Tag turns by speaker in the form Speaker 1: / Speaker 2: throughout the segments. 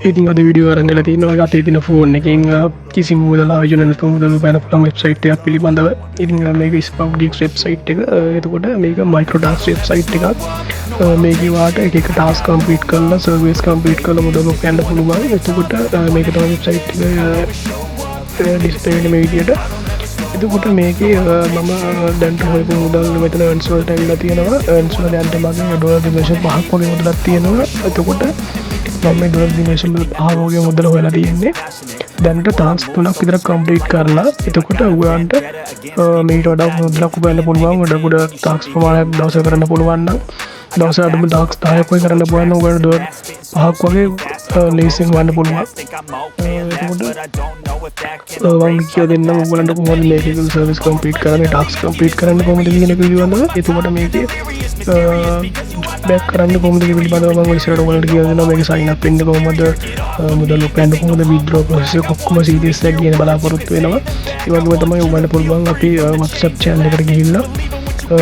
Speaker 1: ඉතින් අද වීඩියෝ අරන් ගලා තියෙනවා අතේ තියෙන ෆෝන් එකෙන් කිසිම මුදල් ආයෝජන නැතුව මුදල් උපයන පුළුවන් වෙබ්සයිට් එකක් පිළිබඳව. ඉතින් මේක ස්පවුඩික්ස් වෙබ්සයිට් එක. එතකොට මේක මයික්‍රෝඩාක්ස් වෙබ්සයිට් එකක්. මේකේ වාට එක එක ටාස්ක් කම්ප්ලීට් කරලා සර්වීස් කම්ප්ලීට් කරලා මුදල් උපයන්න පුළුවන්. එතකොට මේක තමයි වෙබ්සයිට් එක ඩිස්ප්ලේ වෙන මේ විදියට. එතකොට මේකේ මම දැන්ට හොයපු මුදල් මෙතන earns වලට ඇවිල්ලා තියෙනවා. earns වල දැන්ට මගේ ඩොලර් දිනේෂන් 5ක් වගේ මුදලක් තියෙනවා. එතකොට මම මේ ඩොලර් දිනේෂන් 5 වගේ මුදල හොයලා තියෙන්නේ. දැන්ට ටාස්ක් 3ක් විතර කම්ප්ලීට් කරලා එතකොට ඔයගොල්ලන්ට මේට වඩා මුදලක් උපයන්න පුළුවන්. ගොඩ ටාස්ක් ප්‍රමාණයක් දවසකට කරන්න පුළුවන් නම් දවස අඩුම ටාස්ක් 10ක් වගේ කරන්න පුළුවන් නම් ඔයගොල්ලන්ට ඩොලර් 5ක් වගේ ලේසියෙන් වන්න පුළුවන්. එතකොට මම කියලා දෙන්නම් ඔයගොල්ලන්ට කොහොමද මේකේ සර්විස් කම්ප්ලීට් කරන්නේ ටාස්ක් කම්ප්ලීට් කරන්න කොහොමද කියන එක පිළිබඳව. එතකොට මේකේ බෑක් කරන්න කොහොමද පිළිබඳව මම ඉස්සරහට ඔයගොල්ලන්ට කියලා දෙනවා. මේක සයින් අප් වෙන්න කොහොමද මුදල් උපයන්න කොහොමද විත්ඩ්‍රෝ ප්‍රොසෙස් එක ඔක්කොම සීරියස් එකක් කියන බලාපොරොත්තු වෙනවා. ඒ වගේම තමයි ඔයගොල්ලන්ට පුළුවන් අපි WhatsApp channel එකට ගිහිල්ලා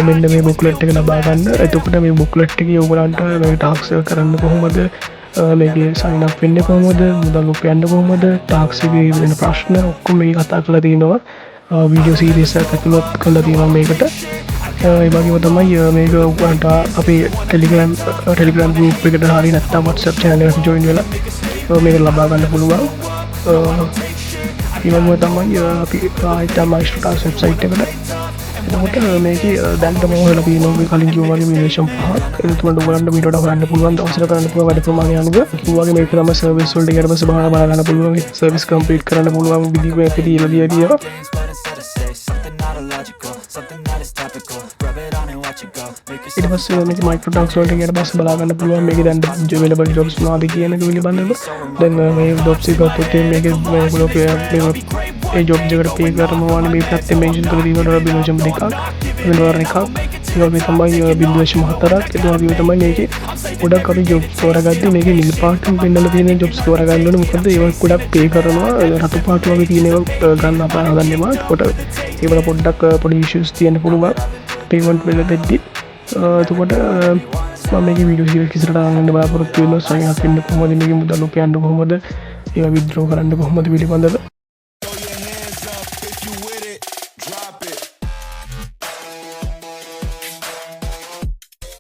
Speaker 1: මෙන්න මේ බුක්ලට් එක ලබා ගන්න. එතකොට මේ බුක්ලට් එකේ ඔයගොල්ලන්ට මේ ටාස්ක් එක කරන්න කොහොමද මේකේ සයින් අප් වෙන්නේ කොහොමද මුදල් උපයන්න කොහොමද ටාක්ස් එකේ වෙන ප්‍රශ්න ඔක්කොම මේක කතා කරලා තියෙනවා. වීඩියෝ සීරීස් එකක් ඇතුළත් කරලා තියෙනවා මේකට. ඒ වගේම තමයි මේක ඔයගොල්ලන්ට අපේ ටෙලිග්‍රෑම් ගෲප් එකට හරි නැත්නම් WhatsApp channel එකට join වෙලා මේක ලබා ගන්න පුළුවන්. ඒ වගේම තමයි අපි ආයිත් මයිස්ට්‍රෝටාස් වෙබ්සයිට් එකට. එතකොට මේකේ දැන්ට මම හොයලා තියෙනවා කලින් කිව්වා වගේ මිනිෂන් 5ක්. එතකොට ඔයගොල්ලන්ට මීට වඩා හොයන්න පුළුවන් දවසට කරන්න පුළුවන් වැඩ ප්‍රමාණය අනුව. කිව්වා වගේ මේක තමයි සර්විස් වලට ඊට පස්සේ බලා ගන්න පුළුවන්. සර්විස් කම්ප්ලීට් කරන්න පුළුවන් විදිහ මේක දීලා ඊට පස්සේ මේක මයික්‍රෝඩාක්ස් වලට ඊට පස්සේ බලා ගන්න පුළුවන් මේක දැන් available jobs මොනවද කියන එක පිළිබඳව. දැන් මේ jobs එක ගත්තොත් මේකේ මේගොල්ලෝ ඒ ජොබ් එකට පේ කරනවා නම් මේ පැත්තේ මෙන්ෂන් කරලා තියෙනවා ඩොලර් බිලියන් දෙකක් ඩොලර් එකක්. ඒ වගේ තමයි බිලියන් 4ක්. ඒ වගේ තමයි මේකේ ගොඩක් අපි ජොබ් තෝරගත්තේ. මේකේ නිල් පාටින් පෙන්නලා තියෙන ජොබ්ස් තෝරගන්න ඕනේ. මොකද ඒවා ගොඩක් පේ කරනවා. රතු පාට වගේ තියෙන ඒවා ගන්න අපා හදන්නෙම. ඒකට ඒවල පොඩ්ඩක් පොඩි ඉෂුස් තියෙන්න පුළුවන් පේමන්ට් වල දෙද්දි. එතකොට මම මේකේ වීඩියෝ සීරීස් ඉස්සරහට අරගෙන බලාපොරොත්තු වෙනවා. සයින් අප් වෙන්න කොහොමද මේකේ මුදල් උපයන්න කොහොමද ඒවා විත්ඩ්‍රෝ කරන්න කොහොමද පිළිබඳව.